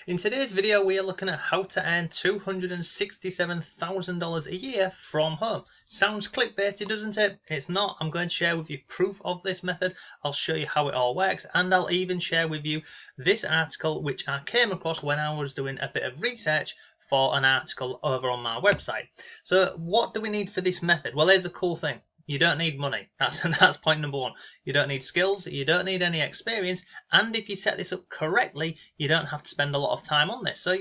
In today's video, we are looking at how to earn $267,000 a year from home. Sounds clickbaity, doesn't it? It's not. I'm going to share with you proof of this method. I'll show you how it all works, and I'll even share with you this article which I came across when I was doing a bit of research for an article over on my website. So what do we need for this method? Well, here's a cool thing. You don't need money. That's point number one. You don't need skills. You don't need any experience. And if you set this up correctly, you don't have to spend a lot of time on this. So,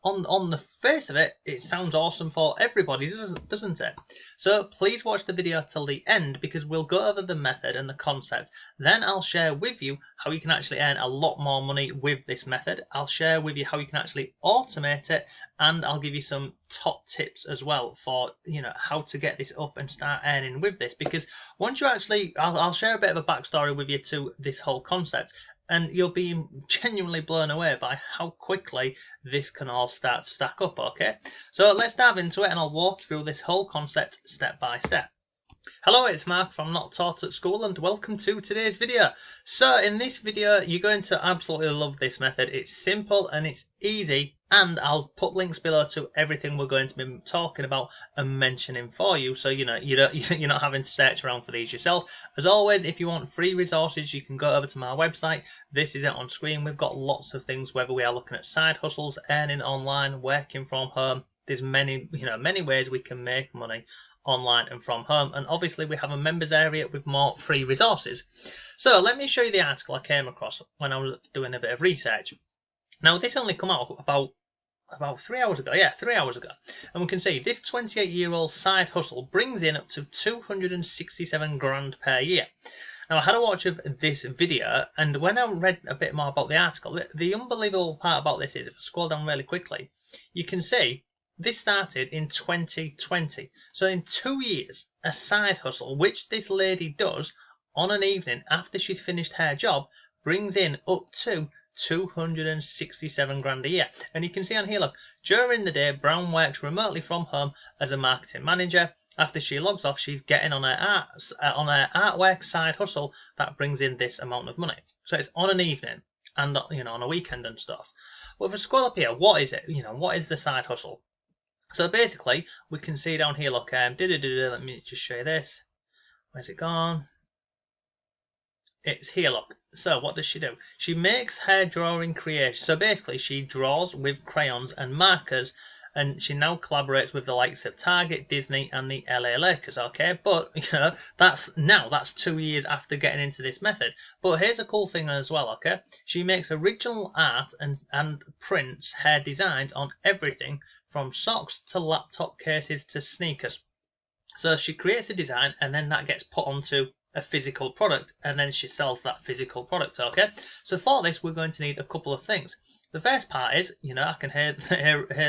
on the face of it, it sounds awesome for everybody, doesn't it? So please watch the video till the end because we'll go over the method and the concept. Then I'll share with you how you can actually earn a lot more money with this method. I'll share with you how you can actually automate it, and I'll give you some top tips as well for how to get this up and start earning with this. Because once you actually, I'll share a bit of a backstory with you to this whole concept, and you'll be genuinely blown away by how quickly this can all start to stack up. Okay, so let's dive into it and I'll walk you through this whole concept step by step. Hello, it's Mark from Not Taught at School and welcome to today's video. So in this video you're going to absolutely love this method. It's simple and it's easy, and I'll put links below to everything we're going to be talking about and mentioning for you, so you're not having to search around for these yourself. As always, if you want free resources, you can go over to my website. This is it on screen. We've got lots of things, whether we are looking at side hustles, earning online, working from home. There's many ways we can make money online and from home, and obviously we have a members area with more free resources. So let me show you the article I came across when I was doing a bit of research. Now this only come out about 3 hours ago. Yeah, 3 hours ago. And we can see this 28-year-old side hustle brings in up to 267 grand per year. Now I had a watch of this video, and when I read a bit more about the article, the unbelievable part about this is, if I scroll down really quickly, you can see this started in 2020. So in 2 years, a side hustle, which this lady does on an evening after she's finished her job, brings in up to 267 grand a year. And you can see on here, look, during the day, Brown works remotely from home as a marketing manager. After she logs off, she's getting on her artwork side hustle that brings in this amount of money. So it's on an evening and on a weekend and stuff. Well, if I scroll up here, what is it? What is the side hustle? So basically, we can see down here, look, let me just show you this. Where's it gone? It's here, look. So what does she do? She makes her drawing creation. So basically, she draws with crayons and markers, and she now collaborates with the likes of Target, Disney, and the LA Lakers. Okay, but that's 2 years after getting into this method. But here's a cool thing as well. Okay, she makes original art and prints her designs on everything from socks to laptop cases to sneakers. So she creates the design, and then that gets put onto a physical product, and then she sells that physical product. Okay, so for this we're going to need a couple of things. The first part is, I can hear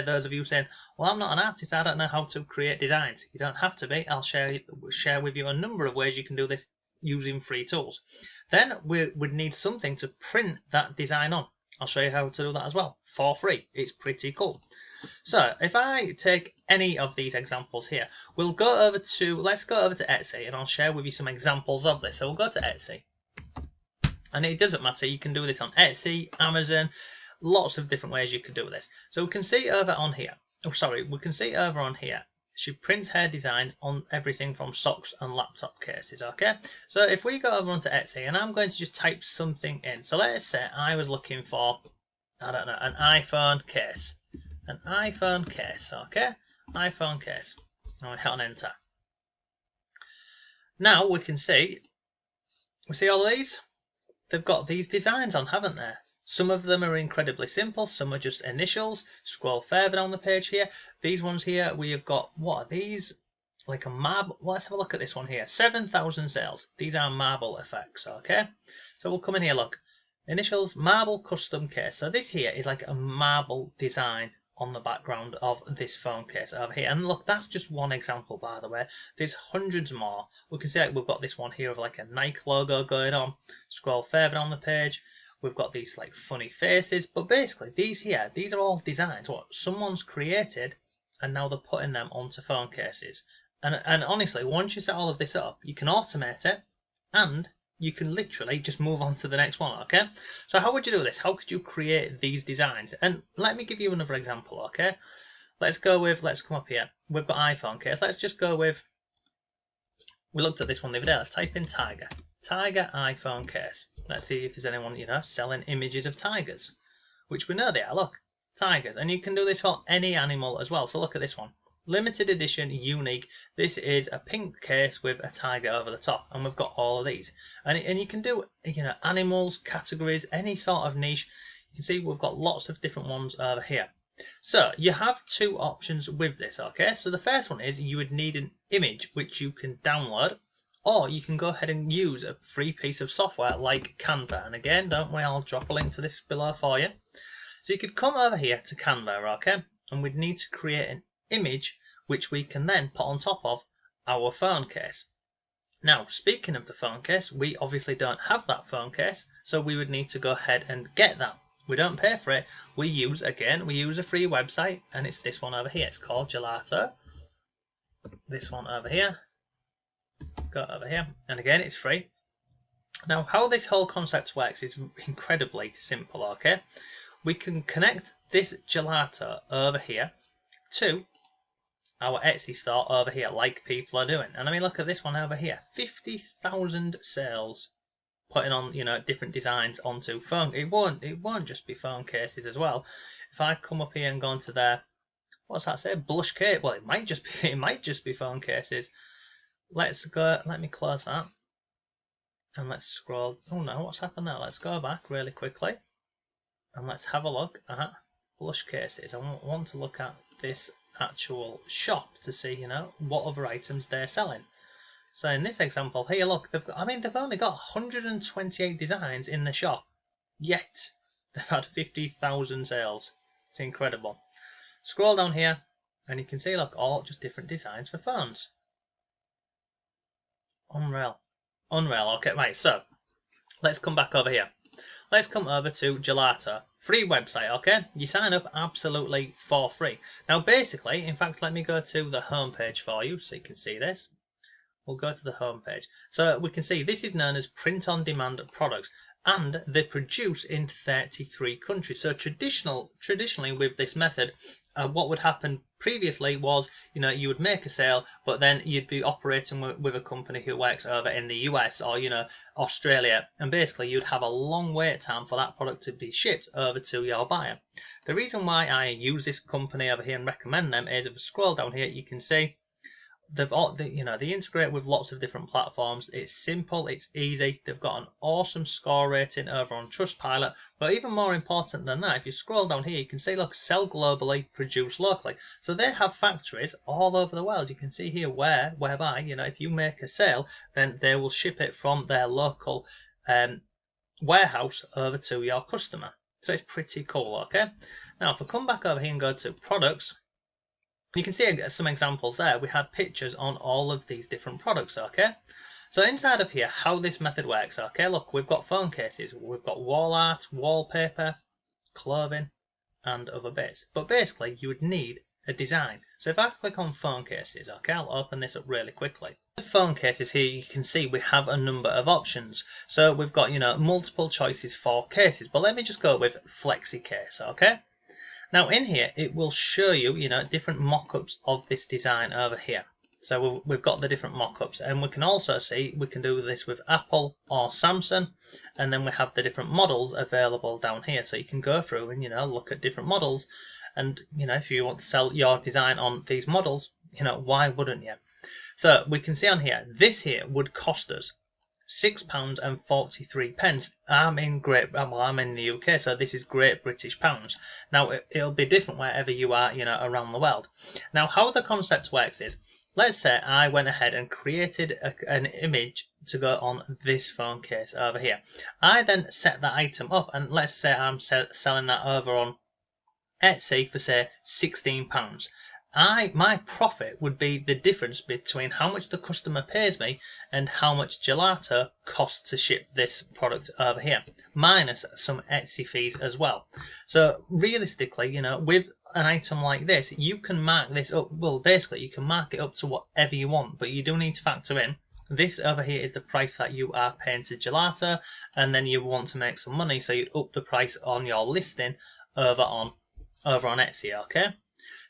those of you saying, well, I'm not an artist, I don't know how to create designs. You don't have to be. I'll share with you a number of ways you can do this using free tools. Then we'd need something to print that design on. I'll show you how to do that as well for free. It's pretty cool. So if I take any of these examples here, let's go over to Etsy, and I'll share with you some examples of this. So we'll go to Etsy, and it doesn't matter. You can do this on Etsy, Amazon, lots of different ways you can do this. So we can see over on here. She prints her designs on everything from socks and laptop cases. Okay, so if we go over onto Etsy, and I'm going to just type something in. So let's say I was looking for, I don't know, an iPhone case. An iPhone case, okay? iPhone case. Now we hit on enter. Now we see all of these? They've got these designs on, haven't they? Some of them are incredibly simple, some are just initials. Scroll further down the page here. These ones here, we have got, what are these? Like a marble. Well, let's have a look at this one here. 7,000 sales. These are marble effects, okay? So we'll come in here, look. Initials, marble custom case. So this here is like a marble design on the background of this phone case over here. And look, that's just one example, by the way. There's hundreds more. We can see like we've got this one here of like a Nike logo going on. Scroll further on the page. We've got these like funny faces. But basically, these are all designs. What someone's created, and now they're putting them onto phone cases. And honestly, once you set all of this up, you can automate it, and you can literally just move on to the next one, okay? So how would you do this? How could you create these designs? And let me give you another example, okay? Let's come up here. We've got iPhone case. Let's just go with, we looked at this one the other day. Let's type in tiger. Tiger iPhone case. Let's see if there's anyone, selling images of tigers, which we know they are. Look, tigers. And you can do this for any animal as well. So look at this one. Limited edition, unique. This is a pink case with a tiger over the top, and we've got all of these. And you can do, animals, categories, any sort of niche. You can see we've got lots of different ones over here. So you have two options with this, okay? So the first one is you would need an image which you can download, or you can go ahead and use a free piece of software like Canva. And again, don't worry, I'll drop a link to this below for you. So you could come over here to Canva, okay? And we'd need to create an image which we can then put on top of our phone case. Now, speaking of the phone case, we obviously don't have that phone case, so we would need to go ahead and get that. We don't pay for it. We use a free website, and it's this one over here. It's called Gelato. This one over here. Go over here, and again, it's free. Now, how this whole concept works is incredibly simple, okay? We can connect this Gelato over here to our Etsy store over here, like people are doing. And I mean, look at this one over here. 50,000 sales putting on, different designs onto phone. It won't just be phone cases as well. If I come up here and go into there, what's that say? Blush case. Well, it might just be phone cases. Let's go. Let me close that. And let's scroll. Oh no, what's happened there? Let's go back really quickly. And let's have a look at blush cases. I want to look at this actual shop to see, what other items they're selling. So in this example here, look, they've only got 128 designs in the shop, yet they've had 50,000 sales. It's incredible. Scroll down here, and you can see, look, all just different designs for phones. Unreal. Okay, right, so let's come back over here. Let's come over to Gelato. Free website, okay? You sign up absolutely for free. Now, basically, in fact, let me go to the home page for you so you can see this. We'll go to the home page. So we can see this is known as print-on-demand products, and they produce in 33 countries. So traditionally with this method, what would happen previously was, you would make a sale, but then you'd be operating with a company who works over in the US or, Australia, and basically you'd have a long wait time for that product to be shipped over to your buyer. The reason why I use this company over here and recommend them is, if I scroll down here, you can see they integrate with lots of different platforms. It's simple, it's easy. They've got an awesome score rating over on Trustpilot. But even more important than that, if you scroll down here, you can see, look, sell globally, produce locally. So they have factories all over the world. You can see here whereby, if you make a sale, then they will ship it from their local warehouse over to your customer. So it's pretty cool, okay? Now, if I come back over here and go to products, you can see some examples there. We had pictures on all of these different products, okay? So inside of here, how this method works, okay? Look, we've got phone cases, we've got wall art, wallpaper, clothing, and other bits. But basically, you would need a design. So if I click on phone cases, okay, I'll open this up really quickly. The phone cases here, you can see we have a number of options. So we've got, multiple choices for cases. But let me just go with flexi case, okay? Now in here, it will show you, different mock-ups of this design over here. So we've got the different mock-ups, and we can also see we can do this with Apple or Samsung, and then we have the different models available down here. So you can go through and, look at different models, and, if you want to sell your design on these models, why wouldn't you? So we can see on here, this here would cost us £6.43. I'm in the UK, so this is Great British Pounds. Now it'll be different wherever you are, around the world. Now, how the concept works is, let's say I went ahead and created an image to go on this phone case over here. I then set that item up, and let's say I'm selling that over on Etsy for, say, £16. My profit would be the difference between how much the customer pays me and how much Gelato costs to ship this product over here, minus some Etsy fees as well. So realistically, with an item like this, you can mark this up. Well, basically, you can mark it up to whatever you want, but you do need to factor in This over here is the price that you are paying to Gelato, and then you want to make some money, so you'd up the price on your listing over on Etsy, okay?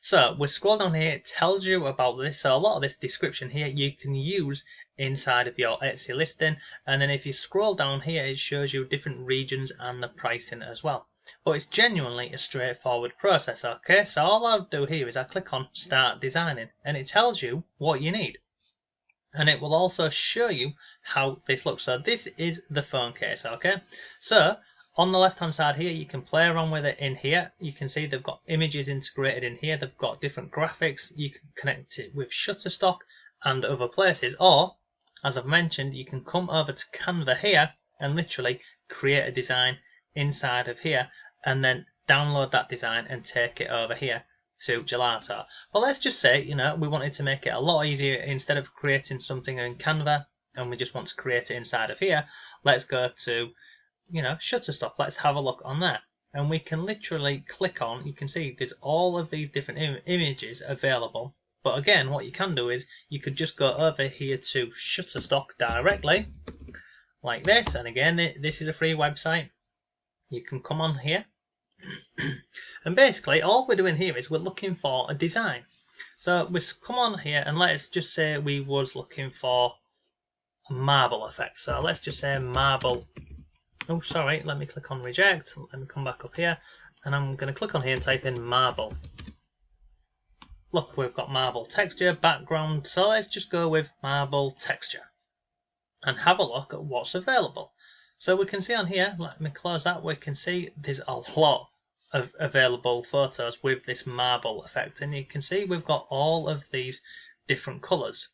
So we scroll down here, it tells you about this. So a lot of this description here you can use inside of your Etsy listing, and then if you scroll down here it shows you different regions and the pricing as well. But it's genuinely a straightforward process, okay? So all I'll do here is I click on start designing, and it tells you what you need. And it will also show you how this looks. So this is the phone case, okay? So on the left hand side here, you can play around with it in here. You can see they've got images integrated in here. They've got different graphics. You can connect it with Shutterstock and other places. Or, as I've mentioned, you can come over to Canva here and literally create a design inside of here and then download that design and take it over here to Gelato. But let's just say, we wanted to make it a lot easier. Instead of creating something in Canva and we just want to create it inside of here, let's go to, Shutterstock. Let's have a look on that. And we can literally click on, you can see there's all of these different images available. But again, what you can do is you could just go over here to Shutterstock directly, like this. And again, this is a free website. You can come on here. And basically all we're doing here is we're looking for a design. So we come on here and let's just say we was looking for a marble effect. So let's just say marble. Oh, sorry, let me click on reject. Let me come back up here and I'm going to click on here and type in marble. Look, we've got marble texture, background. So let's just go with marble texture and have a look at what's available. So we can see on here, let me close that, we can see there's a lot of available photos with this marble effect, and you can see we've got all of these different colours.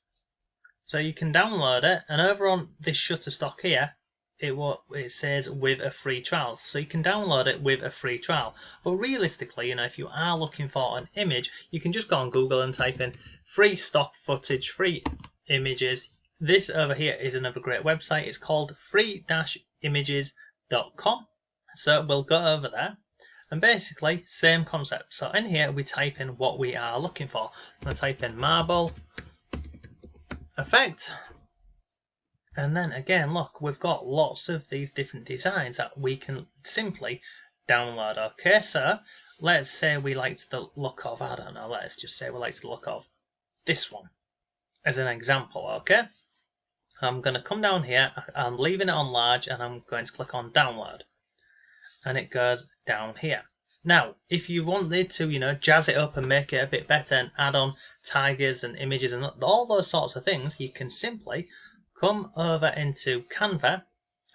So you can download it, and over on this Shutterstock here, it says with a free trial. So you can download it with a free trial. But realistically, if you are looking for an image, you can just go on Google and type in free stock footage, free images. This over here is another great website. It's called free-images.com. So we'll go over there. And basically, same concept. So in here, we type in what we are looking for. I'm going to type in marble effect. And then again, look, we've got lots of these different designs that we can simply download. Okay, so let's say we liked the look of, I don't know, let's just say we liked the look of this one as an example, okay? I'm going to come down here, I'm leaving it on large, and I'm going to click on download. And it goes down here. Now, if you wanted to, jazz it up and make it a bit better and add on tigers and images and all those sorts of things, you can simply come over into Canva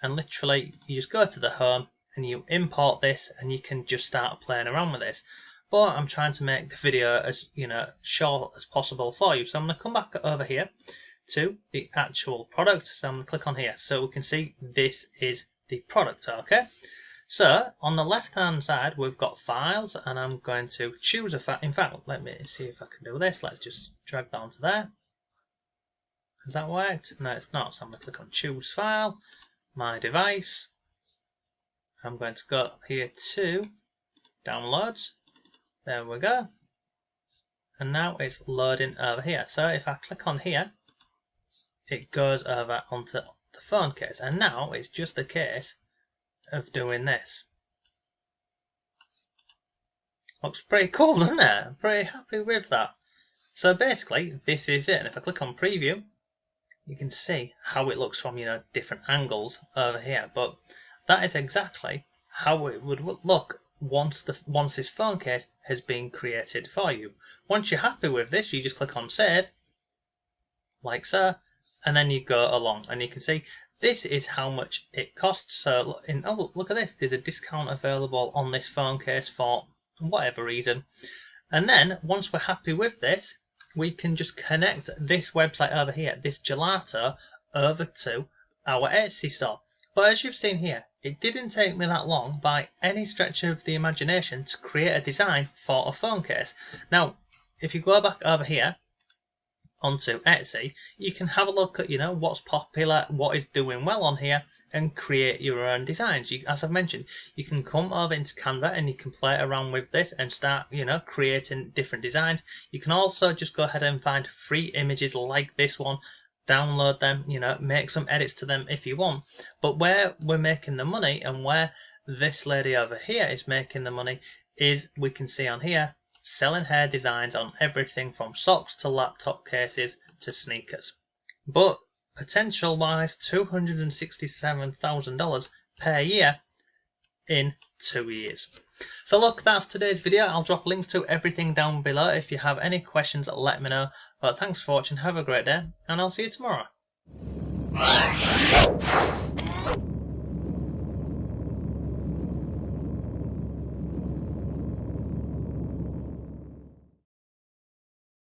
and literally you just go to the home and you import this and you can just start playing around with this. But I'm trying to make the video as short as possible for you. So I'm going to come back over here to the actual product. So I'm going to click on here so we can see this is the product, okay? So on the left hand side we've got files and I'm going to choose a file. In fact, let me see if I can do this. Let's just drag that onto there. Has that worked? No, it's not. So I'm going to click on choose file, my device. I'm going to go up here to downloads. There we go. And now it's loading over here. So if I click on here, it goes over onto the phone case. And now it's just a case of doing this. Looks pretty cool, doesn't it? I'm pretty happy with that. So basically, this is it. And if I click on preview, you can see how it looks from different angles over here. But that is exactly how it would look once this phone case has been created for you. Once you're happy with this, you just click on save, like so, and then you go along, and you can see this is how much it costs. So look at this, there's a discount available on this phone case for whatever reason. And then once we're happy with this, we can just connect this website over here, this Gelato, over to our Etsy store. But as you've seen here, it didn't take me that long by any stretch of the imagination to create a design for a phone case. Now, if you go back over here onto Etsy, you can have a look at what's popular, what is doing well on here, and create your own designs. As I've mentioned, you can come over into Canva and you can play around with this and start creating different designs. You can also just go ahead and find free images like this one, download them, make some edits to them if you want. But where we're making the money and where this lady over here is making the money is, we can see on here, selling hair designs on everything from socks to laptop cases to sneakers. But potential wise, $267,000 per year in 2 years. So look, that's today's video. I'll drop links to everything down below. If you have any questions, let me know. But thanks for watching, have a great day, and I'll see you tomorrow.